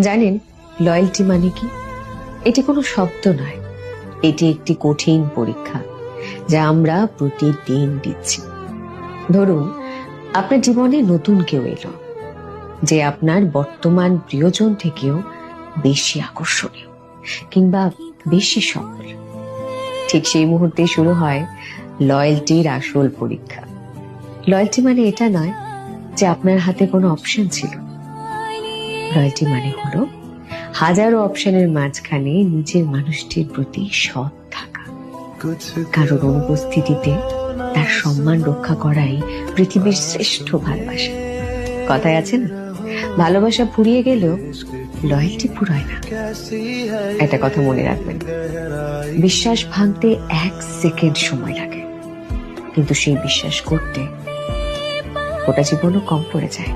জানেন লয়্যালটি মানে কি? এটি কোনো শব্দ নয়, এটি একটি কঠিন পরীক্ষা যা আমরা প্রতিদিন দিচ্ছি। ধরুন আপনার জীবনে নতুন কেউ এলো, যে আপনার বর্তমান প্রিয়জন থেকেও বেশি আকর্ষণীয় কিংবা বেশি সফল। ঠিক সেই মুহূর্তে শুরু হয় লয়্যালটির আসল পরীক্ষা। লয়্যালটি মানে এটা নয় যে আপনার হাতে কোনো অপশন ছিল। লয়্যালটি মানে হলো হাজারো অপশনের মাঝখানে নিজের মানুষটির প্রতি সৎ থাকা, কারোর অনুপস্থিতিতে তার সম্মান রক্ষা করাই পৃথিবীর শ্রেষ্ঠ ভালোবাসা। কথায় আছে না, ভালোবাসা ফুরিয়ে গেলেও লয়্যালটি ফুরায় না। একটা কথা মনে রাখবেন, বিশ্বাস ভাঙতে 1 সেকেন্ড সময় লাগে, কিন্তু সেই বিশ্বাস করতে গোটা জীবনও কম পড়ে যায়।